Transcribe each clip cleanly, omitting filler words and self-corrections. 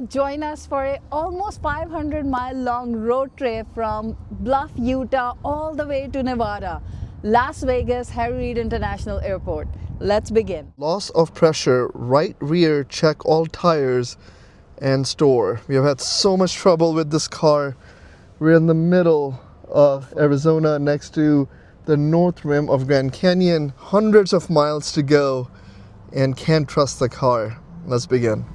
Join us for a almost 500-mile long road trip from Bluff, Utah all the way to Nevada, Las Vegas Harry Reid International Airport. Let's begin. Loss of pressure, right rear, check all tires and store. We have had so much trouble with this car. We're in the middle of Arizona next to the north rim of Glen Canyon. Hundreds of miles to go and can't trust the car. Let's begin.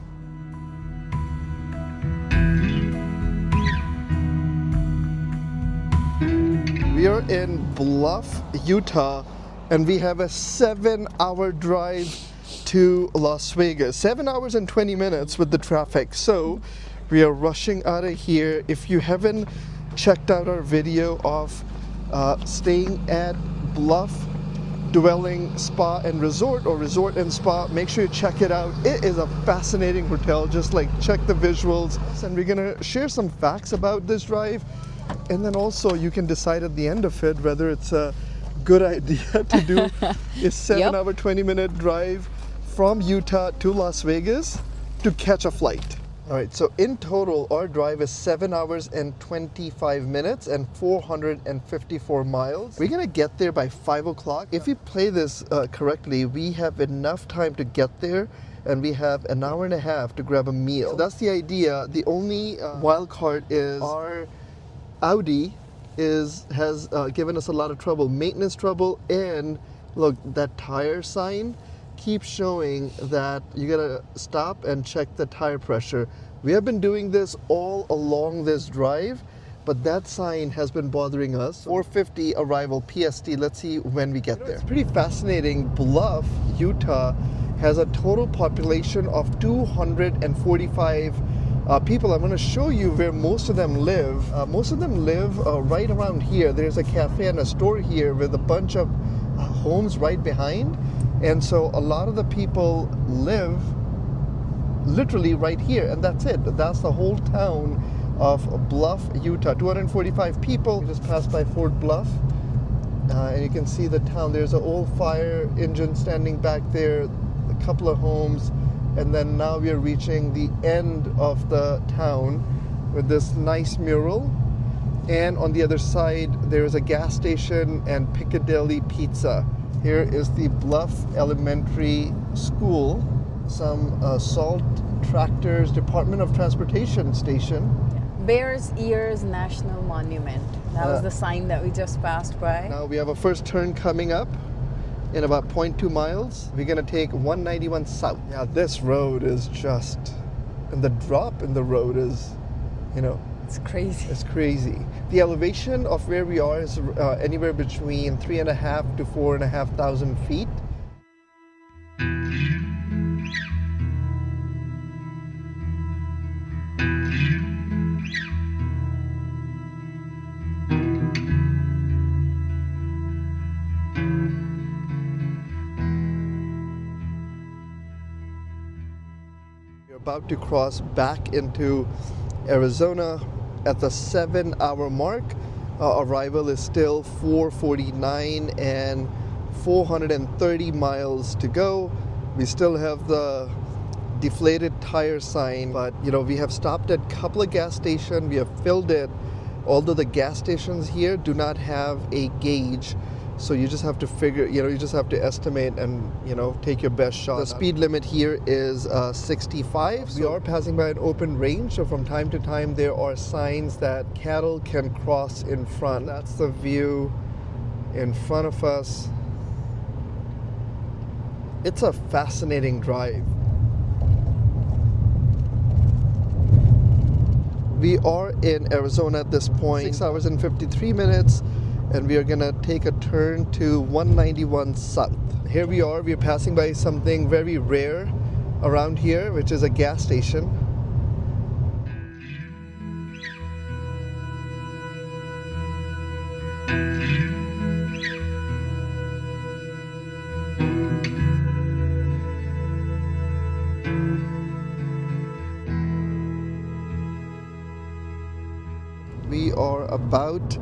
We are in Bluff, Utah, and we have a 7-hour drive to Las Vegas. 7 hours and 20 minutes with the traffic. So we are rushing out of here. If you haven't checked out our video of staying at Bluff Dwelling Spa and Resort, or Resort and Spa, make sure you check it out. It is a fascinating hotel. Just like check the visuals, and we're gonna share some facts about this drive. And then also you can decide at the end of it whether it's a good idea to do a 7-hour, 20-minute drive from Utah to Las Vegas to catch a flight. All right, so in total, our drive is 7 hours and 25 minutes and 454 miles. We're gonna get there by 5 o'clock. If we play this correctly, we have enough time to get there, and we have an hour and a half to grab a meal. So that's the idea. The only wild card is our Audi has given us a lot of trouble, maintenance trouble, and look, that tire sign keeps showing that you gotta stop and check the tire pressure. We have been doing this all along this drive, but that sign has been bothering us. 4:50 arrival PST. Let's see when we get there. It's pretty fascinating. Bluff, Utah has a total population of 245 people. I'm going to show you where most of them live. Most of them live right around here. There's a cafe and a store here with a bunch of homes right behind. And so a lot of the people live literally right here, and that's it. That's the whole town of Bluff, Utah. 245 people. We just passed by Fort Bluff, and you can see the town. There's an old fire engine standing back there, a couple of homes, and then now we are reaching the end of the town with this nice mural. And on the other side, there is a gas station and Piccadilly Pizza. Here is the Bluff Elementary School, some salt tractors, Department of Transportation station. Bears Ears National Monument. That was the sign that we just passed by. Now we have a first turn coming up in about 0.2 miles. We're gonna take 191 south. Yeah, this road is just, and the drop in the road is, It's crazy. it's crazy. The elevation of where we are is anywhere between 3,500 to 4,500 feet. We're about to cross back into Arizona at the 7-hour mark. Arrival is still 4:49 and 430 miles to go. We still have the deflated tire sign, but we have stopped at a couple of gas stations. We have filled it, although the gas stations here do not have a gauge. So you just have to figure, you just have to estimate and, take your best shot. The speed limit here is 65. We are passing by an open range, so from time to time there are signs that cattle can cross in front. That's the view in front of us. It's a fascinating drive. We are in Arizona at this point, 6 hours and 53 minutes. And we are gonna take a turn to 191 south. Here we are, we're passing by something very rare around here, which is a gas station. We are about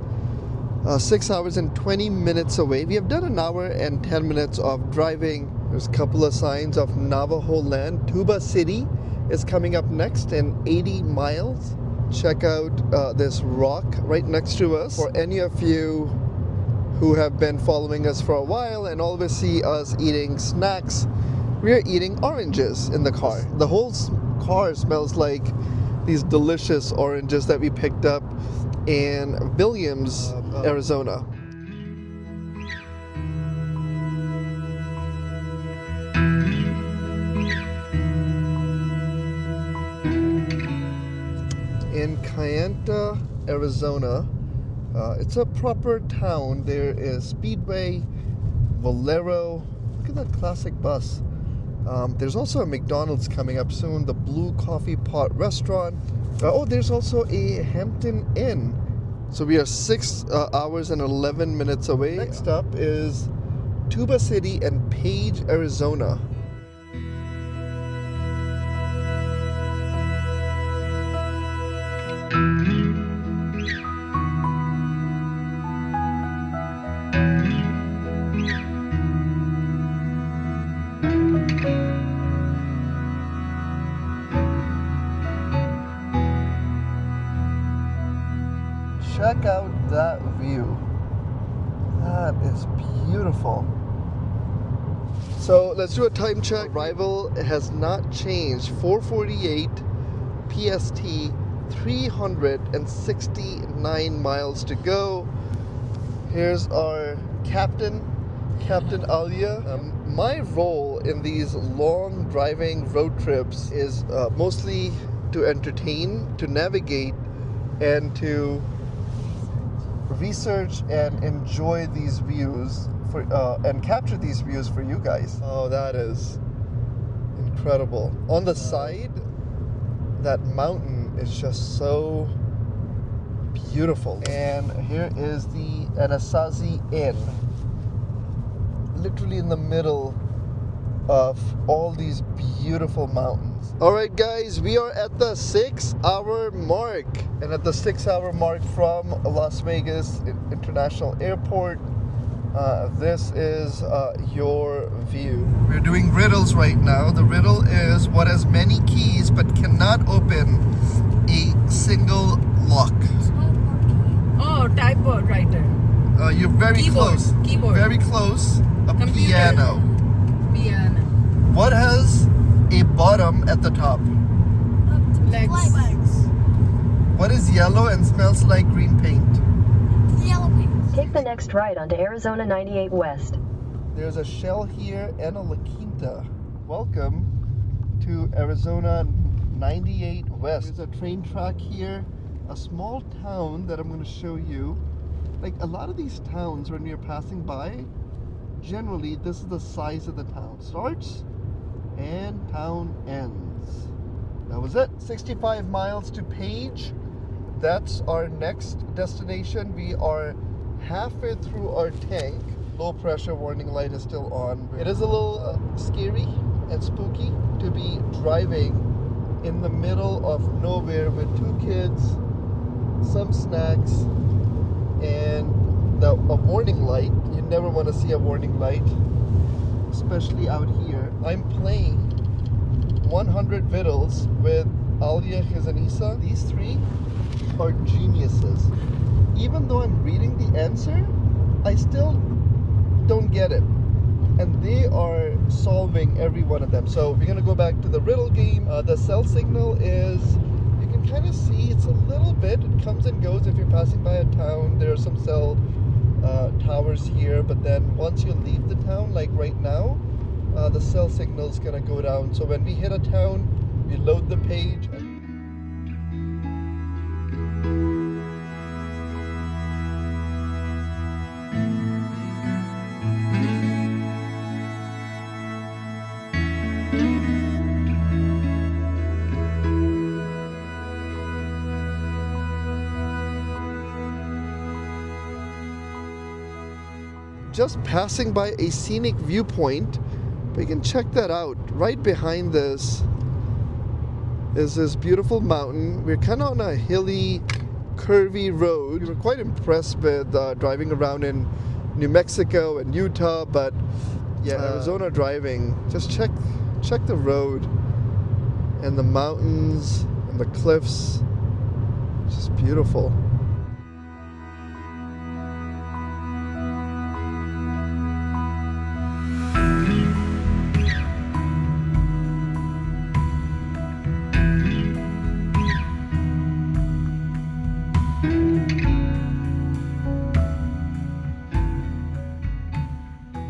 6 hours and 20 minutes away. We have done an hour and 10 minutes of driving. There's a couple of signs of Navajo land. Tuba City is coming up next in 80 miles. Check out this rock right next to us. For any of you who have been following us for a while and always see us eating snacks, we are eating oranges in the car. The whole car smells like these delicious oranges that we picked up in Williams, Arizona. In Kayenta, Arizona, it's a proper town. There is Speedway, Valero. Look at that classic bus. There's also a McDonald's coming up soon, the Blue Coffee Pot restaurant. Oh, there's also a Hampton Inn. So we are 6 hours and 11 minutes away. Next up is Tuba City and Page, Arizona. Check out that view. That is beautiful. So let's do a time check. Arrival has not changed. 4:48 PST, 369 miles to go. Here's our Captain Alia. My role in these long driving road trips is mostly to entertain, to navigate, and to research and enjoy these views and capture these views for you guys. Oh, that is incredible. On the side, that mountain is just so beautiful. And here is the Anasazi Inn, literally in the middle of all these beautiful mountains. All right, guys, we are at the 6-hour mark. And at the 6-hour mark from Las Vegas International Airport, this is your view. We're doing riddles right now. The riddle is what has many keys but cannot open a single lock. Oh, typewriter writer. You're very close. Keyboard. Very close. A Computer. piano. Piano. What has a bottom at the top? Legs. What is yellow and smells like green paint? Yellow paint. Take the next right onto Arizona 98 West. There's a Shell here and a La Quinta. Welcome to Arizona 98 West. There's a train track here. A small town that I'm going to show you. Like a lot of these towns when you're passing by, generally this is the size of the town. Starts and town ends. That was it. 65 miles to Page. That's our next destination. We are halfway through our tank. Low pressure warning light is still on. It is a little scary and spooky to be driving in the middle of nowhere with 2 kids, some snacks, and a warning light. You never want to see a warning light, especially out here. I'm playing 100 Vittles with Alia, his and Isa. These 3 are geniuses. Even though I'm reading the answer, I still don't get it. And they are solving every one of them. So we're going to go back to the riddle game. The cell signal is, you can kind of see it's a little bit, it comes and goes. If you're passing by a town, there are some cell towers here. But then once you leave the town, like right now, the cell signal is going to go down. So when we hit a town, we load the page. Just passing by a scenic viewpoint, but you can check that out. Right behind this is this beautiful mountain. We're kind of on a hilly, curvy road. We were quite impressed with driving around in New Mexico and Utah, but yeah, Arizona driving, just check the road. and the mountains and the cliffs. Just beautiful.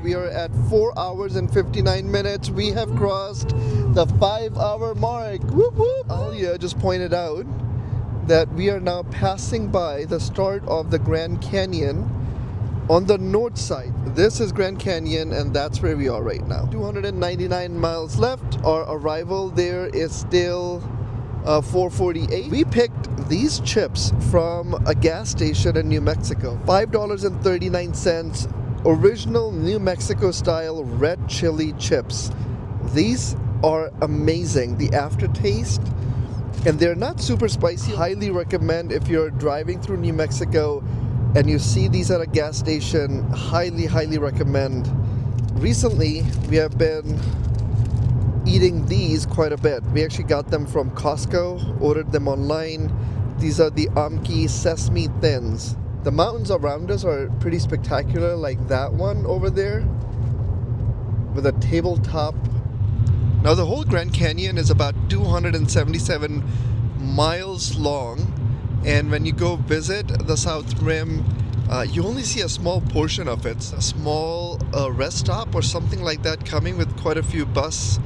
We are at 4 hours and 59 minutes. We have crossed the 5-hour mark. Whoop whoop! Alia just pointed out that we are now passing by the start of the Grand Canyon on the north side. This is Grand Canyon, and that's where we are right now. 299 miles left. Our arrival there is still 4:48. We picked these chips from a gas station in New Mexico. $5.39. Original New Mexico style red chili chips. These are amazing. The aftertaste, and they're not super spicy. Highly recommend if you're driving through New Mexico and you see these at a gas station. Highly recommend. Recently we have been eating these quite a bit. We actually got them from Costco, ordered them online. These are the Amki Sesame Thins. The mountains around us are pretty spectacular, like that one over there with a tabletop. Now the whole Grand Canyon is about 277 miles long, and when you go visit the South Rim, you only see a small portion of it. A small rest stop or something like that coming with quite a few buses,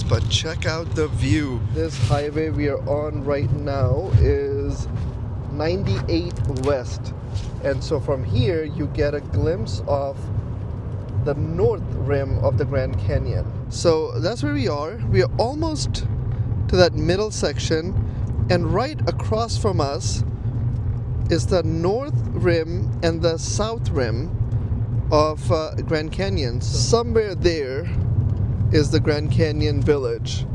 but check out the view. This highway we are on right now is 98 West, and so from here you get a glimpse of the north rim of the Grand Canyon. So that's where we are. We are almost to that middle section, and right across from us is the north rim and the south rim of Grand Canyon. Somewhere there is the Grand Canyon Village.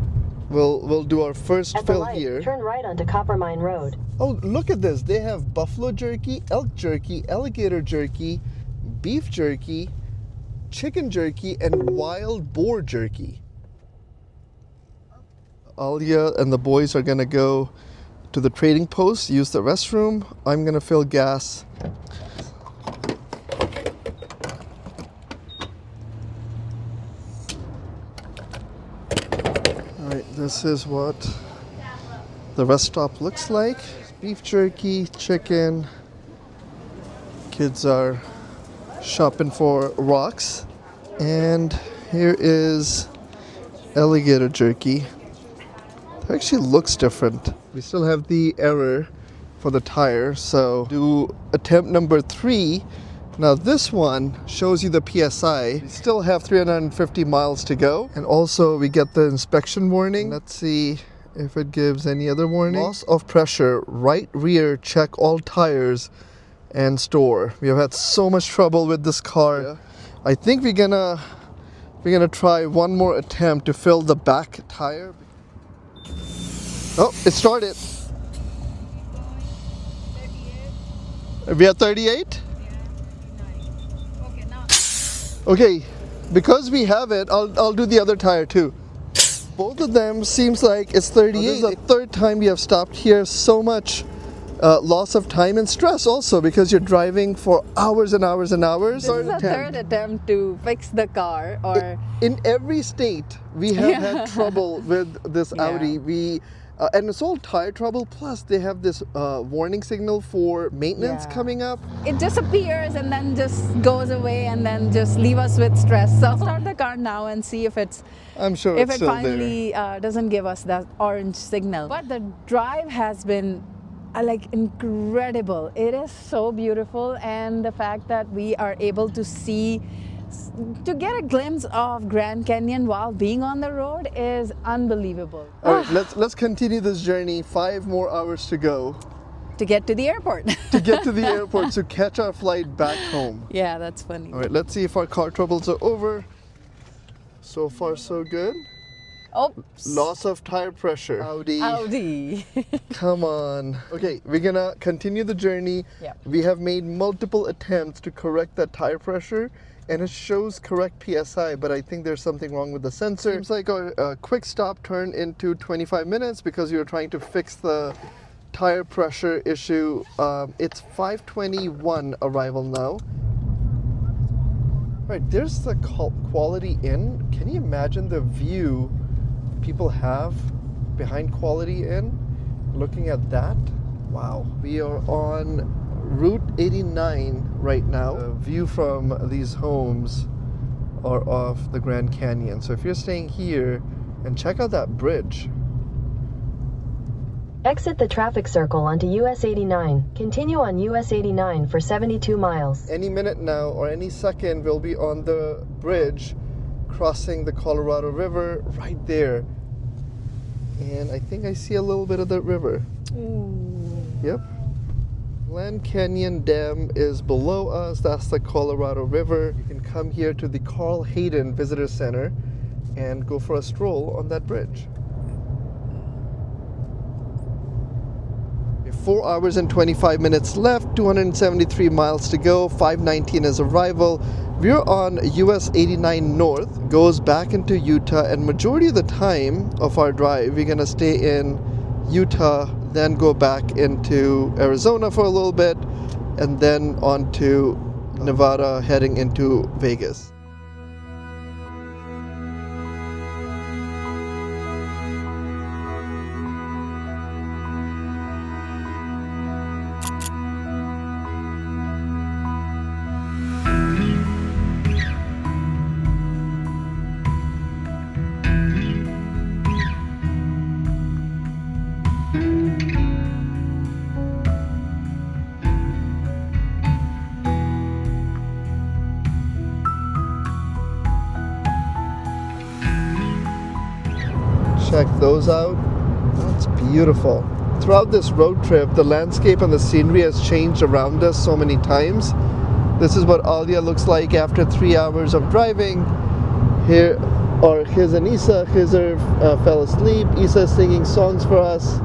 We'll do our first At the fill light, here. turn right onto Coppermine Road. Oh, look at this. They have buffalo jerky, elk jerky, alligator jerky, beef jerky, chicken jerky, and wild boar jerky. Alia and the boys are gonna go to the trading post, use the restroom. I'm gonna fill gas. Alright, this is what the rest stop looks like. Beef jerky, chicken. Kids are shopping for rocks. And here is alligator jerky. It actually looks different. We still have the error for the tire, so do attempt number 3. Now this one shows you the PSI. We still have 350 miles to go, and also we get the inspection warning. Let's see if it gives any other warning. Loss of pressure, right rear, check all tires and store. We have had so much trouble with this car. Yeah. I think we're gonna try one more attempt to fill the back tire. Oh, it started. We at 38? Okay, because we have it, I'll do the other tire too. Both of them seems like it's 38. This is the third time we have stopped here. So much loss of time and stress also, because you're driving for hours and hours and hours. This is the third attempt to fix the car. Or in every state we have had trouble with this Audi. And it's all tire trouble, plus they have this warning signal for maintenance coming up. it disappears and then just goes away and then just leave us with stress. So start the car now and see if I'm sure if it's it still finally doesn't give us that orange signal. But the drive has been like incredible. It is so beautiful, and the fact that we are able to get a glimpse of Grand Canyon while being on the road is unbelievable. All right, let's continue this journey. 5 more hours to go. To get to the airport. To get to the airport to catch our flight back home. Yeah, that's funny. All right, let's see if our car troubles are over. So far, so good. Oops. Loss of tire pressure. Audi. Come on. Okay, we're gonna continue the journey. Yeah. We have made multiple attempts to correct that tire pressure. and it shows correct PSI, but I think there's something wrong with the sensor. Seems like a quick stop turned into 25 minutes because you're trying to fix the tire pressure issue. It's 5:21 arrival now. Right, there's the Quality Inn. Can you imagine the view people have behind Quality Inn? Looking at that, wow. We are on Route 89 right now. The view from these homes are of the Grand Canyon. So if you're staying here, and check out that bridge. Exit the traffic circle onto US 89. Continue on US 89 for 72 miles. Any minute now or any second, we'll be on the bridge crossing the Colorado River right there. And I think I see a little bit of the river. Yep. Glen Canyon Dam is below us. That's the Colorado River. You can come here to the Carl Hayden Visitor Center and go for a stroll on that bridge. 4 hours and 25 minutes left, 273 miles to go, 5:19 is arrival. We're on US 89 North, goes back into Utah, and majority of the time of our drive, we're gonna stay in Utah, then go back into Arizona for a little bit, and then on to Nevada, heading into Vegas. Check those out. That's beautiful. Throughout this road trip, the landscape and the scenery has changed around us so many times. This is what Alia looks like after 3 hours of driving. Here's an Isa. Khizr fell asleep. Isa is singing songs for us.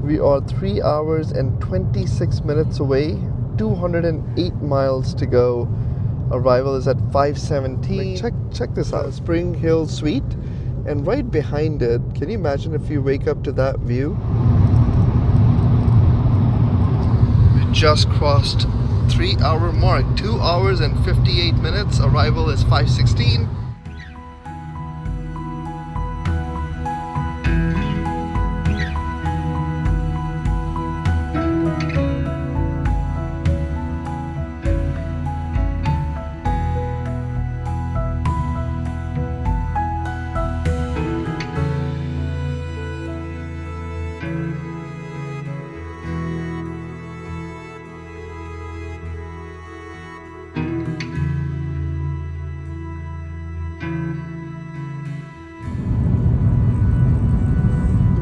We are 3 hours and 26 minutes away. 208 miles to go. Arrival is at 5:17. Check this out. Spring Hill Suite. And right behind it, can you imagine if you wake up to that view? We just crossed 3 hour mark, 2 hours and 58 minutes. Arrival is 5:16.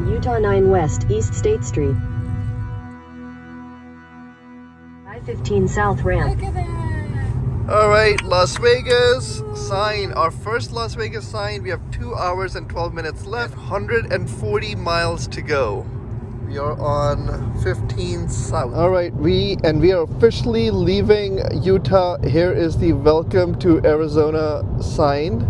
Utah 9 West, East State Street. I-15 South Ramp. All right, Las Vegas sign. Our first Las Vegas sign. We have 2 hours and 12 minutes left. 140 miles to go. We are on 15 South. All right, we are officially leaving Utah. Here is the welcome to Arizona sign.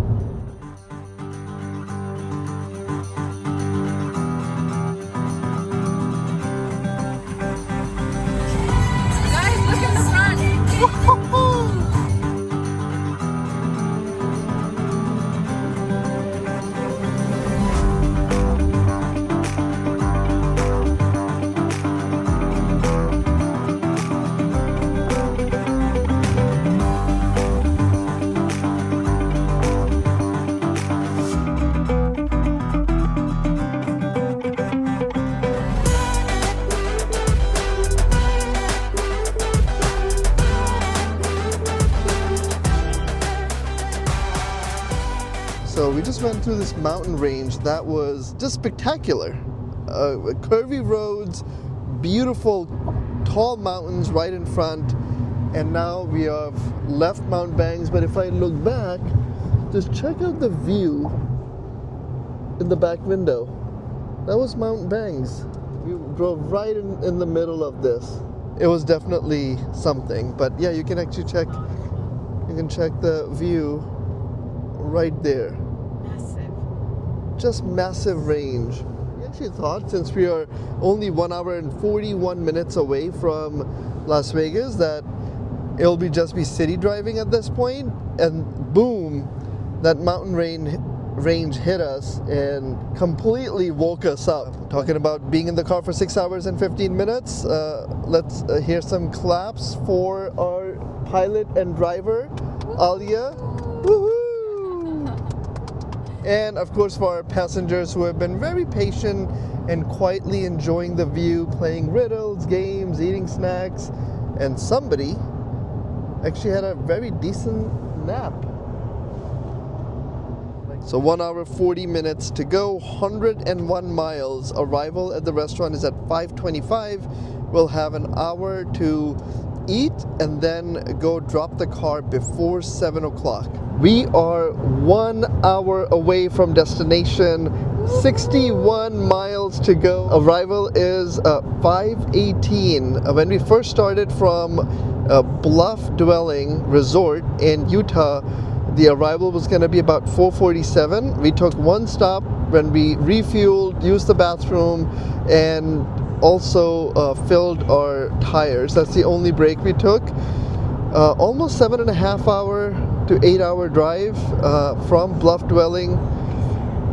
So we just went through this mountain range that was just spectacular. Curvy roads, beautiful tall mountains right in front, and now we have left Mount Bangs. But if I look back, just check out the view in the back window. That was Mount Bangs. We drove right in the middle of this. It was definitely something. But yeah, you can actually check You can check the view right there. Massive. Just massive range. We actually thought, since we are only 1 hour and 41 minutes away from Las Vegas, that it'll just be city driving at this point, and boom, that mountain range hit us and completely woke us up. Talking about being in the car for 6 hours and 15 minutes, let's hear some claps for our pilot and driver, Alia. Woohoo! And of course for our passengers who have been very patient and quietly enjoying the view, playing riddles, games, eating snacks, and somebody actually had a very decent nap. So 1 hour 40 minutes to go, 101 miles. Arrival at the restaurant is at 5:25. We'll have an hour to eat and then go drop the car before 7 o'clock. We are 1 hour away from destination, 61 miles to go. Arrival is 5:18. When we first started from Bluff Dwelling Resort in Utah, the arrival was going to be about 4:47. We took one stop when we refueled, used the bathroom, and also filled our tires. That's the only break we took. Almost 7.5 hour to 8 hour drive from Bluff Dwelling,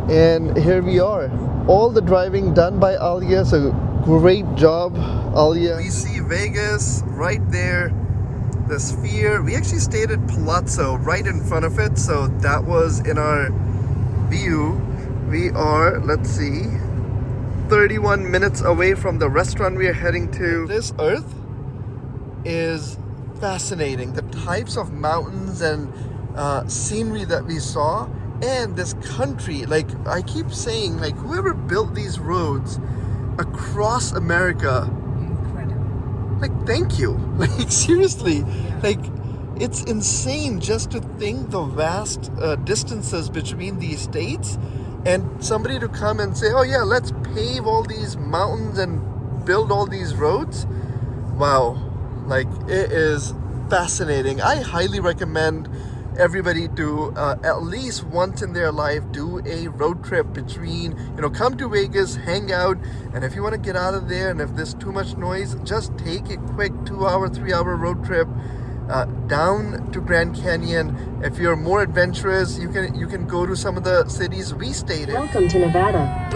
and here we are. All the driving done by Alia, so great job, Alia. We see Vegas right there. The Sphere. We actually stayed at Palazzo right in front of it, so that was in our view. We are, let's see, 31 minutes away from the restaurant we are heading to. This earth is fascinating. The types of mountains and scenery that we saw, and this country, like I keep saying, like whoever built these roads across America, like thank you. Like seriously, like it's insane just to think the vast distances between these states, and somebody to come and say, oh yeah, let's pave all these mountains and build all these roads. Wow, like it is fascinating. I highly recommend everybody to at least once in their life do a road trip between, come to Vegas, hang out, and if you want to get out of there and if there's too much noise, just take a quick 2 hour, 3 hour road trip down to Grand Canyon. If you're more adventurous, you can go to some of the cities we stayed in. Welcome to Nevada.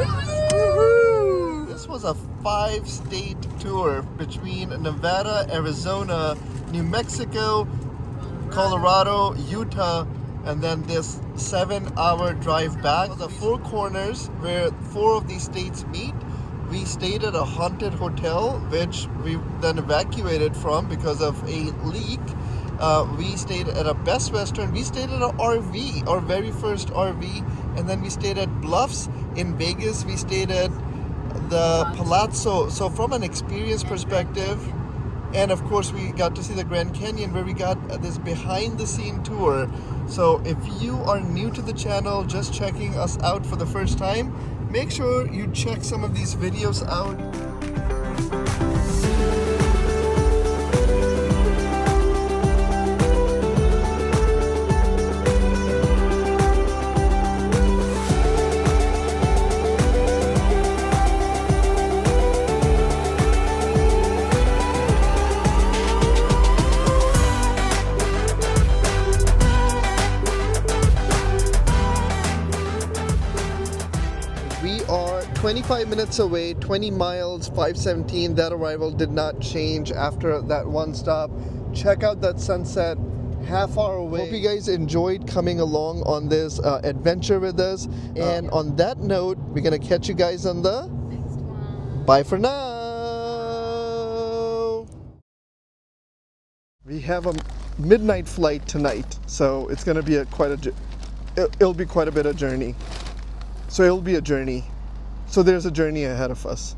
This was a 5-state tour between Nevada, Arizona, New Mexico, Colorado, Utah, and then this 7-hour drive back. The 4 corners where 4 of these states meet. We stayed at a haunted hotel, which we then evacuated from because of a leak. We stayed at a Best Western. We stayed at an RV, our very first RV, and then we stayed at Bluffs in Vegas. We stayed at the Palazzo. So from an experience perspective, and of course we got to see the Grand Canyon, where we got this behind the scene tour. So if you are new to the channel, just checking us out for the first time, make sure you check some of these videos out. We are 25 minutes away, 20 miles, 5:17. That arrival did not change after that one stop. Check out that sunset, half hour away. Hope you guys enjoyed coming along on this adventure with us. And on that note, we're gonna catch you guys on the next one. Bye for now. We have a midnight flight tonight, so it's gonna be it'll be quite a bit of journey. So it'll be a journey. So there's a journey ahead of us.